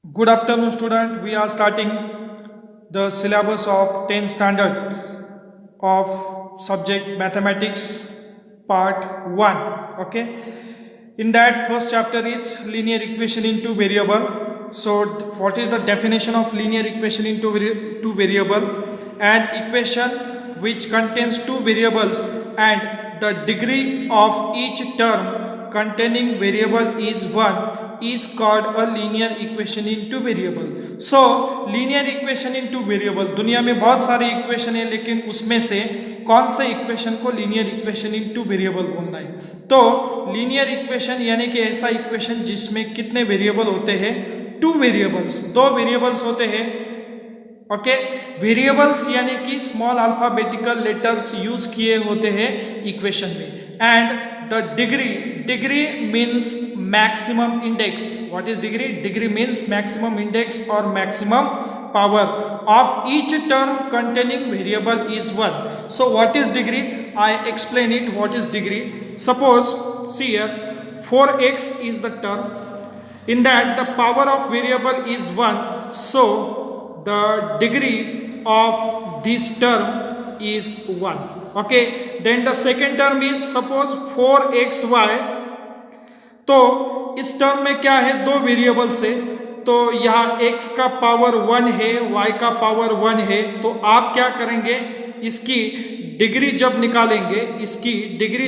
Good afternoon, student. We are starting the syllabus of 10th standard of subject mathematics part 1. Okay. In that first chapter is linear equation in two variable. So what is the definition of linear equation in two variable? An equation which contains two variables and the degree of each term containing variable is 1 is called a linear equation in two variable. So linear equation in two variable, दुनिया में बहुत सारे equation है, लेकिन उसमें से कौन से इक्वेशन को linear equation in two variable बोलना है? तो लीनियर इक्वेशन यानी कि ऐसा इक्वेशन जिसमें कितने वेरिएबल होते हैं? टू वेरिएबल्स, दो वेरिएबल्स होते हैं. ओके, वेरिएबल्स यानी कि स्मॉल अल्फाबेटिकल लेटर्स यूज किए होते हैं इक्वेशन में. And the degree means maximum index. What is degree means maximum index or maximum power of each term containing variable is 1. So what is degree? I explain it. What is degree? Suppose see here 4x is the term, in that the power of variable is 1, so the degree of this term is 1. Okay, then the second term is suppose 4xy. तो इस term में क्या है? दो variables है, तो यहाँ x का पावर 1 है, y का पावर 1 है. तो आप क्या करेंगे? इसकी डिग्री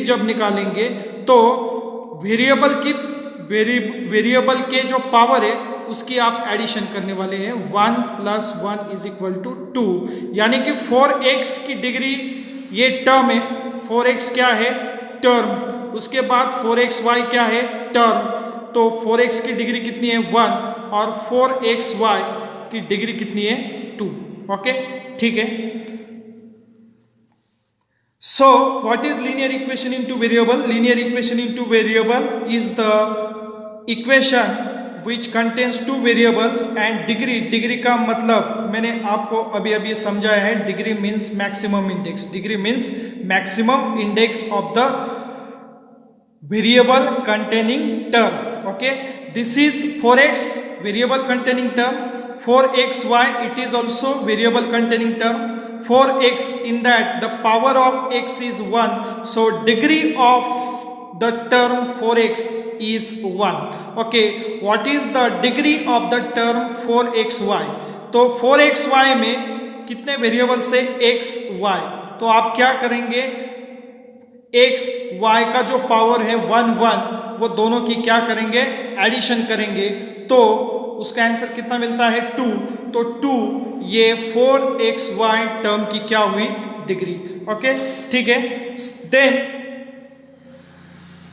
जब निकालेंगे तो वेरिएबल के जो पावर है उसकी आप एडिशन करने वाले हैं. 1 + 1 = 2, यानी कि 4x की डिग्री ये टर्म है. 4x क्या है? टर्म. उसके बाद 4xy क्या है? टर्म. तो 4x की डिग्री कितनी है? 1. और 4xy की डिग्री कितनी है? 2. ओके, ठीक है. So what is linear equation in two variable? Linear equation in two variable is the equation which contains two variables and degree का मतलब मैंने आपको अभी समझाया है. Degree means maximum index. Degree means maximum index of the variable containing term. Okay, this is 4x variable containing term. 4xy it is also variable containing term. 4x in that the power of x is 1, so degree of the term 4x is 1. Okay, what is the degree of the term 4xy? तो 4xy में कितने variables है? x y. तो आप क्या करेंगे? x y का जो पावर है 1 1, वो दोनों की क्या करेंगे? एडिशन करेंगे. तो उसका आंसर कितना मिलता है? 2. तो 2 ये 4xy टर्म की क्या हुई? डिग्री. ओके, ठीक है. देन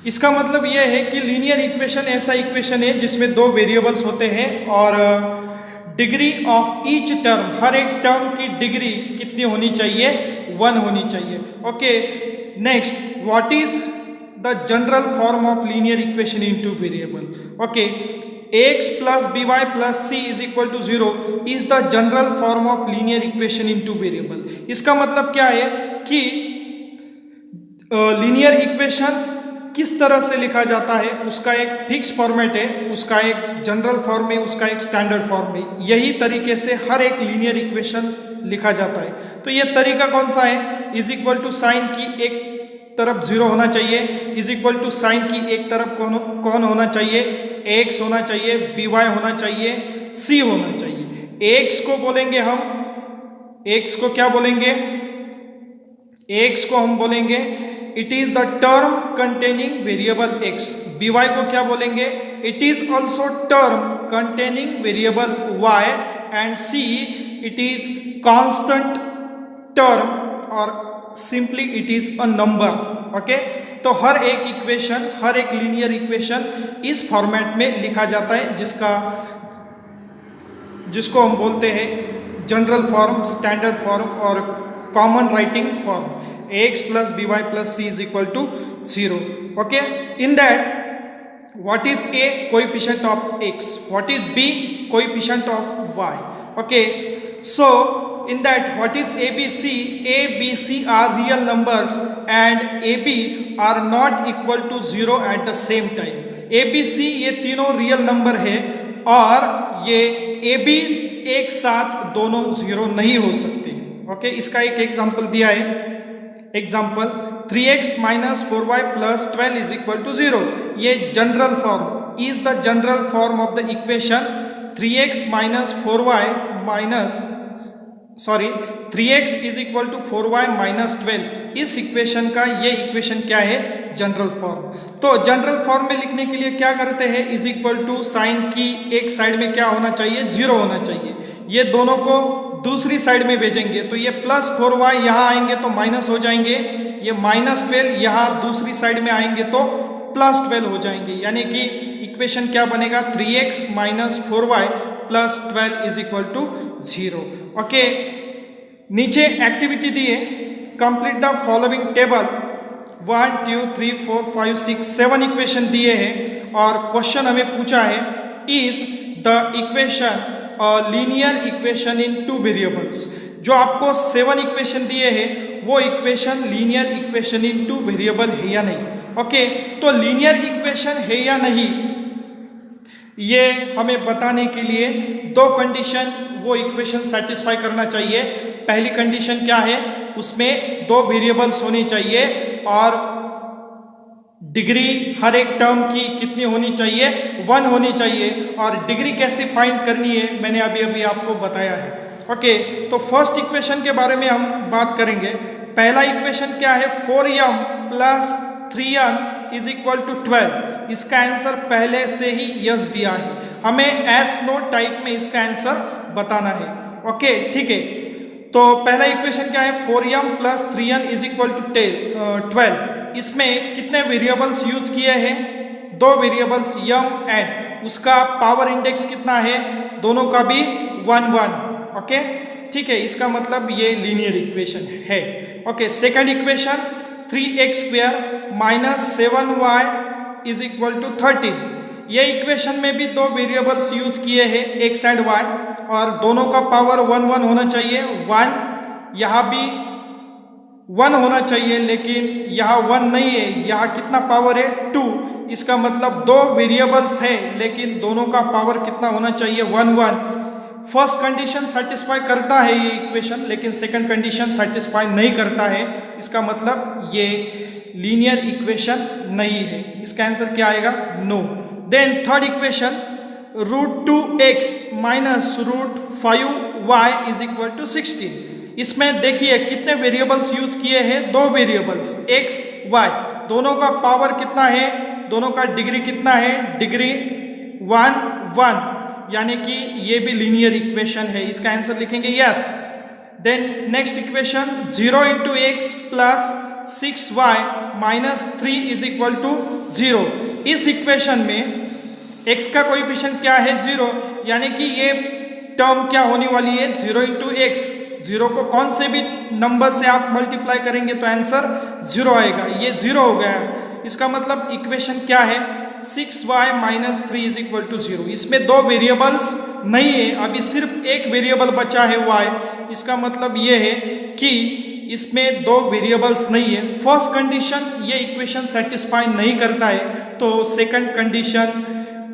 इसका मतलब यह है कि लीनियर इक्वेशन ऐसा इक्वेशन है जिसमें दो वेरिएबल्स होते हैं और डिग्री ऑफ ईच टर्म, हर एक टर्म की डिग्री कितनी होनी चाहिए? 1 होनी चाहिए. Okay, next, what is the general form of linear equation in two variable? Okay, ax plus by plus c is equal to 0 is the general form of linear equation in two variable. इसका मतलब क्या है कि linear equation किस तरह से लिखा जाता है? उसका एक फिक्स फॉर्मेट है, उसका एक जनरल फॉर्म है, उसका एक स्टैंडर्ड फॉर्म है. यही तरीके से हर एक लीनियर इक्वेशन लिखा जाता है. तो ये तरीका कौन सा है? इज इक्वल टू साइन की एक तरफ 0 होना चाहिए, इज इक्वल टू साइन की एक तरफ कौन होना चाहिए? x होना चाहिए, by होना चाहिए, c होना चाहिए. x को बोलेंगे हम, x को क्या बोलेंगे? x को हम बोलेंगे it is the term containing variable x. by को क्या बोलेंगे? It is also term containing variable y. And c it is constant term और simply it is a number. Okay, तो हर एक इक्वेशन, हर एक लीनियर इक्वेशन इस फॉर्मेट में लिखा जाता है जिसको हम बोलते हैं जनरल फॉर्म, स्टैंडर्ड फॉर्म और common writing form. ax plus by plus c is equal to 0. Okay, in that what is a? Coefficient of x. What is b? Coefficient of y. Okay, so in that what is abc? abc are real numbers and ab are not equal to 0 at the same time. abc ये तीनों real number है और ये A B एक साथ दोनों 0 नहीं हो सकते हैं। ओके, इसका एक एग्जाम्पल दिया है। Example 3x minus 4y plus 12 is equal to 0। ये general form is the general form of the equation 3x minus 4y minus 3x is equal to 4y minus 12। इस इक्वेशन का ये इक्वेशन क्या है? General form. तो general form में लिखने के लिए क्या करते हैं? इज इक्वल टू साइन की एक साइड में क्या होना चाहिए? 0 होना चाहिए। ये दोनों को दूसरी साइड में भेजेंगे तो ये प्लस 4y यहाँ आएंगे तो माइनस हो जाएंगे, ये माइनस 12 यहाँ दूसरी साइड में आएंगे तो प्लस 12 हो जाएंगे। यानी कि इक्वेशन क्या बनेगा? 3x minus 4y plus 12 is equal to 0। Okay, नीचे एक्टिविटी दी है, complete the following table. 1 2 3 4 5 6 7 equation दिए हैं और क्वेश्चन हमें पूछा है is the equation linear equation in 2 variables. जो आपको 7 इक्वेशन दिए हैं वो equation linear equation in 2 variable है या नहीं। ओके, तो लीनियर इक्वेशन है या नहीं ये हमें बताने के लिए 2 कंडीशन वो इक्वेशन सेटिस्फाई करना चाहिए। पहली कंडीशन क्या है? उसमें 2 वेरिएबल्स होनी चाहिए और डिग्री हर एक टर्म की कितनी होनी चाहिए? 1 होनी चाहिए। और डिग्री कैसे फाइंड करनी है मैंने अभी अभी आपको बताया है। ओके, तो फर्स्ट इक्वेशन के बारे में हम बात करेंगे। पहला इक्वेशन क्या है? 4m plus 3n is equal to 12। इसका आंसर पहले से ही यस दिया है, हमें एस नोट टाइप में इसका आंसर बताना है। ओके, ठीक है। तो पहला इक्वेशन क्या है? 4m plus 3n is equal to 12। इसमें कितने वेरिएबल्स यूज किए हैं? 2 वेरिएबल्स m एंड उसका पावर इंडेक्स कितना है? दोनों का भी 1 1। ओके, ठीक है, इसका मतलब ये लीनियर इक्वेशन है। Okay, second equation 3x square minus 7y is equal to 13। ये इक्वेशन में भी 2 वेरिएबल्स यूज किए हैं x एंड y और दोनों का पावर 1 1 होना चाहिए। 1 यहाँ भी 1 होना चाहिए लेकिन यहाँ 1 नहीं है, यहाँ कितना पावर है? 2। इसका मतलब 2 वेरिएबल्स है लेकिन दोनों का पावर कितना होना चाहिए? 1 1। फर्स्ट कंडीशन सेटिस्फाई करता है ये इक्वेशन, लेकिन सेकंड कंडीशन सेटिस्फाई नहीं करता है। इसका मतलब ये लीनियर इक्वेशन नहीं है। इसका आंसर क्या आएगा? No. Then third equation √2x minus √5y is equal to 16। इसमें देखिए कितने वेरिएबल्स यूज किए हैं? 2 वेरिएबल्स x y। दोनों का पावर कितना है? दोनों का डिग्री कितना है? डिग्री 1 1। यानी कि ये भी लीनियर इक्वेशन है। इसका आंसर लिखेंगे yes. Then next equation 0 into x plus 6y minus 3 is equal to 0। इस इक्वेशन में x का कोएफिशिएंट क्या है? 0। यानी कि ये टर्म क्या होने वाली है? 0 इंटू एक्स। 0 को कौन से भी नंबर से आप मल्टीप्लाई करेंगे तो आंसर 0 आएगा। ये 0 हो गया। इसका मतलब इक्वेशन क्या है? 6y minus 3 is equal to 0। इसमें 2 वेरिएबल्स नहीं है, अभी सिर्फ एक वेरिएबल बचा है y। इसका मतलब ये है कि इसमें 2 वेरिएबल्स नहीं है। फर्स्ट कंडीशन ये इक्वेशन सेटिस्फाई नहीं करता है तो सेकंड कंडीशन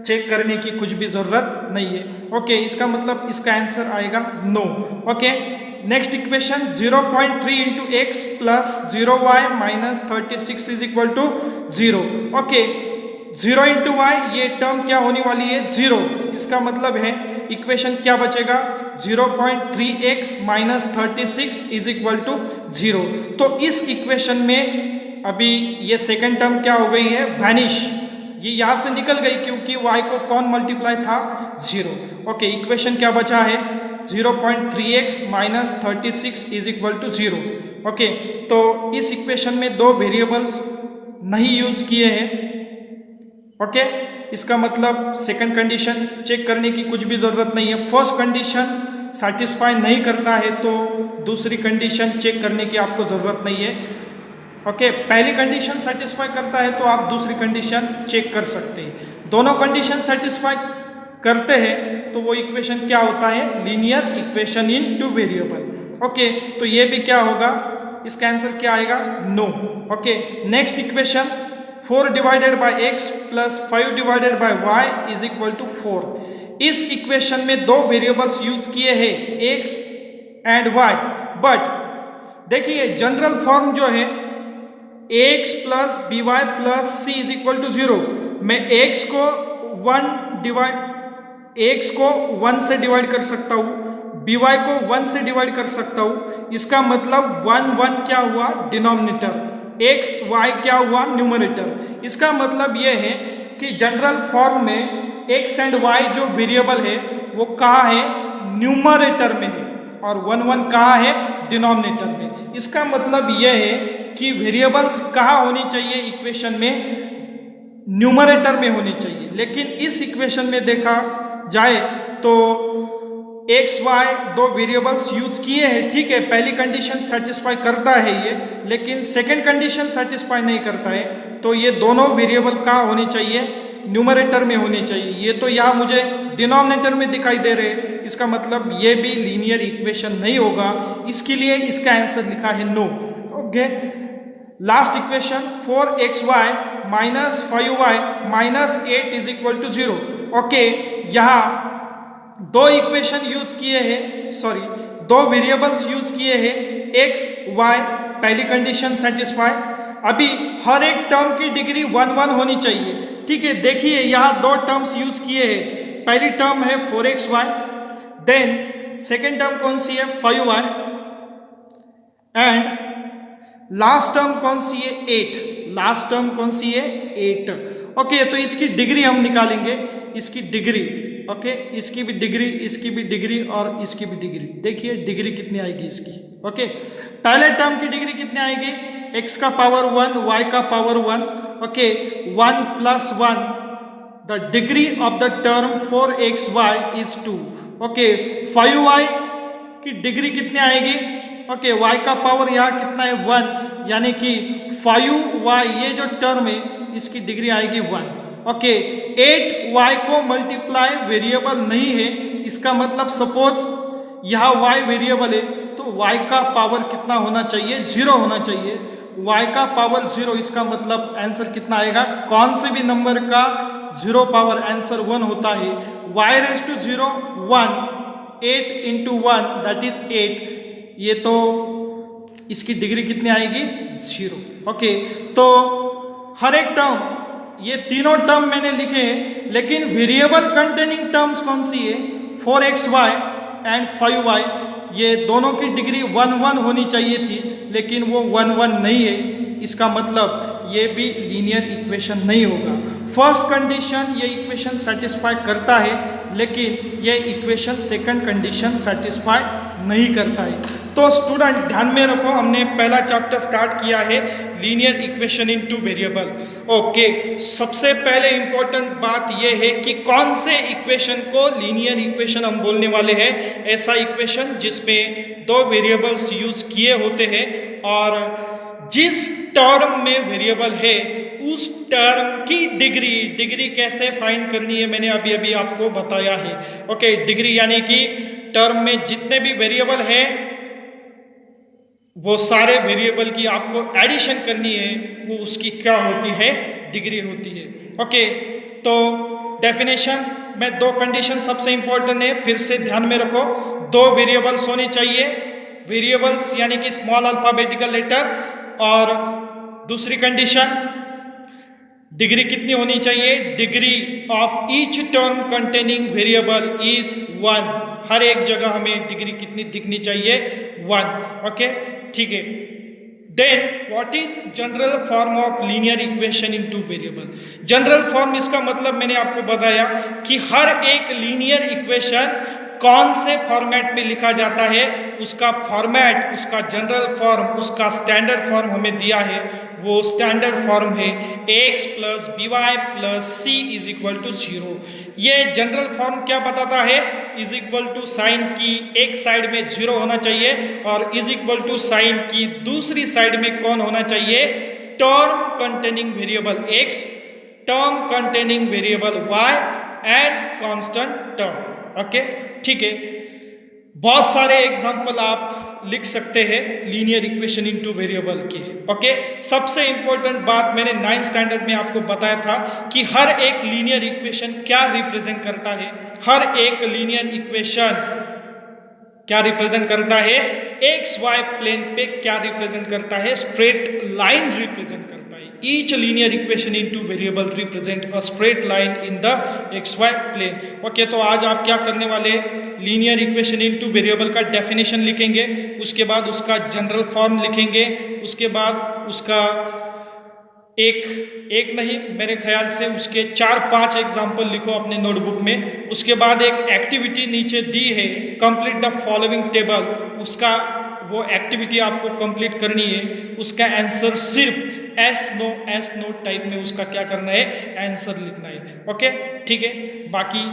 चेक करने की कुछ भी जरूरत नहीं है। ओके, इसका मतलब इसका आंसर आएगा no. Okay, next equation 0.3 into x plus 0y minus 36 is equal to 0। Okay, 0 into y ये टर्म क्या होने वाली है? 0। इसका मतलब है इक्वेशन क्या बचेगा? 0.3x minus 36 is equal to 0। तो इस इक्वेशन में अभी ये सेकंड टर्म क्या हो गई है? वैनिश। ये यहाँ से निकल गई क्योंकि y को कौन मल्टीप्लाई था? 0। ओके, इक्वेशन क्या बचा है? 0.3x minus 36 is equal to 0। Okay, तो इस इक्वेशन में 2 वेरिएबल्स नहीं यूज किए हैं। ओके, इसका मतलब सेकंड कंडीशन चेक करने की कुछ भी जरूरत नहीं है। फर्स्ट कंडीशन सेटिस्फाई नहीं करता है तो दूसरी कंडीशन चेक करने की आपको जरूरत नहीं है। ओके, पहली कंडीशन सेटिस्फाई करता है तो आप दूसरी कंडीशन चेक कर सकते हैं। दोनों कंडीशन सेटिस्फाई करते हैं तो वो इक्वेशन क्या होता है? Linear equation in 2 variable. Okay, तो ये भी क्या होगा? इसका आंसर क्या आएगा? No. Okay, next equation 4 divided by x plus 5 divided by y is equal to 4। इस इक्वेशन में दो वेरिएबल्स यूज किए हैं x एंड y, बट देखिए जनरल फॉर्म जो है ax plus b y plus c is equal to 0, मैं x को 1 से डिवाइड कर सकता हूँ, by को 1 से डिवाइड कर सकता हूँ। इसका मतलब 1 क्या हुआ डिनोमिनेटर, x y क्या हुआ न्यूमरेटर। इसका मतलब यह है कि जनरल फॉर्म में x एंड y जो वेरिएबल है वो कहाँ है, न्यूमरेटर में है, और 1 कहाँ है, डिनोमिनेटर में। इसका मतलब यह है कि वेरिएबल्स कहाँ होनी चाहिए इक्वेशन में, न्यूमरेटर में होनी चाहिए। लेकिन इस इक्वेशन में देखा जाए तो x y दो वेरिएबल्स यूज किए हैं, ठीक है, पहली कंडीशन सेटिस्फाई करता है ये, लेकिन सेकंड कंडीशन सेटिस्फाई नहीं करता है। तो ये दोनों वेरिएबल कहाँ होनी चाहिए, न्यूमरेटर में होनी चाहिए। ये तो यहाँ मुझे डिनोमिनेटर में दिखाई दे रहे हैं, इसका मतलब ये भी लीनियर इक्वेशन नहीं होगा, इसके लिए इसका आंसर लिखा है no. Okay, last equation 4xy minus 5y minus 8 is equal to 0। Okay, यहाँ दो इक्वेशन यूज किए हैं, सॉरी दो वेरिएबल्स यूज किए हैं x y, पहली कंडीशन सेटिस्फाई। अभी हर एक टर्म की डिग्री 1 होनी चाहिए, ठीक है। देखिए यहाँ दो टर्म्स यूज किए हैं, पहली टर्म है 4xy, देन सेकेंड टर्म कौन सी है 5y, एंड लास्ट टर्म कौन सी है 8, लास्ट टर्म कौन सी है 8। ओके, तो इसकी डिग्री हम निकालेंगे, इसकी डिग्री, ओके, इसकी भी डिग्री, इसकी भी डिग्री और इसकी भी डिग्री। देखिए डिग्री कितनी आएगी इसकी। ओके, पहले टर्म की डिग्री कितनी आएगी, x का पावर 1 y का power 1। Okay, 1 plus 1, the degree of the term 4xy is 2। Okay, 5y की डिग्री कितनी आएगी, ओके, y का पावर यहाँ कितना है 1, यानी कि 5y ये जो टर्म है इसकी डिग्री आएगी 1। ओके, 8y को मल्टीप्लाई वेरिएबल नहीं है, इसका मतलब सपोज यहाँ y वेरिएबल है तो y का पावर कितना होना चाहिए, 0 होना चाहिए। y का पावर 0, इसका मतलब आंसर कितना आएगा, कौन से भी नंबर का 0 पावर आंसर 1 होता है। y raise to 0 1, 8 into 1 that is 8, ये तो इसकी डिग्री कितनी आएगी 0। ओके, तो हर एक टर्म, ये तीनों टर्म मैंने लिखे हैं, लेकिन वेरिएबल कंटेनिंग टर्म्स कौन सी है 4xy एंड 5y, ये दोनों की डिग्री 1 होनी चाहिए थी, लेकिन वो 1 नहीं है। इसका मतलब ये भी लीनियर इक्वेशन नहीं होगा। फर्स्ट कंडीशन ये इक्वेशन सेटिस्फाई करता है, लेकिन ये इक्वेशन सेकंड कंडीशन सेटिस्फाई नहीं करता है। तो स्टूडेंट ध्यान में रखो, हमने पहला चैप्टर स्टार्ट किया है linear equation in two variable. Okay, सबसे पहले इंपॉर्टेंट बात यह है कि कौन से इक्वेशन को लीनियर इक्वेशन हम बोलने वाले हैं। ऐसा इक्वेशन जिसमें दो वेरिएबल्स यूज किए होते हैं और जिस टर्म में वेरिएबल है उस टर्म की डिग्री कैसे फाइंड करनी है मैंने अभी अभी आपको बताया है। ओके, डिग्री यानी कि टर्म में जितने भी वेरिएबल है वो सारे वेरिएबल की आपको एडिशन करनी है, वो उसकी क्या होती है, डिग्री होती है। ओके, तो डेफिनेशन में दो कंडीशन सबसे इंपॉर्टेंट है, फिर से ध्यान में रखो, दो वेरिएबल्स होने चाहिए, वेरिएबल्स यानी कि स्मॉल अल्फाबेटिकल लेटर, और दूसरी कंडीशन डिग्री कितनी होनी चाहिए, degree of each term containing variable is 1। हर एक जगह हमें डिग्री कितनी दिखनी चाहिए 1। ओके, ठीक है। Then what is general form of linear equation in two variable. General form, इसका मतलब मैंने आपको बताया कि हर एक लीनियर इक्वेशन कौन से फॉर्मेट में लिखा जाता है, उसका फॉर्मेट, उसका जनरल फॉर्म, उसका स्टैंडर्ड फॉर्म हमें दिया है। वो स्टैंडर्ड फॉर्म है x plus b y plus c is equal to 0। ये जनरल फॉर्म क्या बताता है, इज इक्वल टू साइन की एक साइड में 0 होना चाहिए और इज इक्वल टू साइन की दूसरी साइड में कौन होना चाहिए, term containing variable x, term containing variable y and constant term. Okay, ठीक है। बहुत सारे एग्जाम्पल आप लिख सकते हैं लीनियर इक्वेशन इनटू वेरिएबल की। ओके, सबसे इंपॉर्टेंट बात मैंने 9th स्टैंडर्ड में आपको बताया था कि हर एक लीनियर इक्वेशन क्या रिप्रेजेंट करता है। हर एक लीनियर इक्वेशन क्या रिप्रेजेंट करता है, एक्स वाई प्लेन पे क्या रिप्रेजेंट करता है, स्ट्रेट लाइन रिप्रेजेंट करता है। Each linear equation in two variable represent a straight line in the x y plane. Okay, तो आज आप क्या करने वाले, लीनियर इक्वेशन इनटू वेरिएबल का डेफिनेशन लिखेंगे, उसके बाद उसका जनरल फॉर्म लिखेंगे, उसके बाद उसका एक नहीं मेरे ख्याल से उसके 4-5 एग्जाम्पल लिखो अपने नोटबुक में। उसके बाद एक एक्टिविटी नीचे दी है, कंप्लीट द फॉलोइंग टेबल, उसका वो एक्टिविटी आपको कंप्लीट करनी है। उसका आंसर सिर्फ एस नो टाइप में उसका क्या करना है, आंसर लिखना है। ओके, ठीक है, बाकी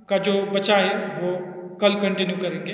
का जो बचा है वो कल कंटिन्यू करेंगे।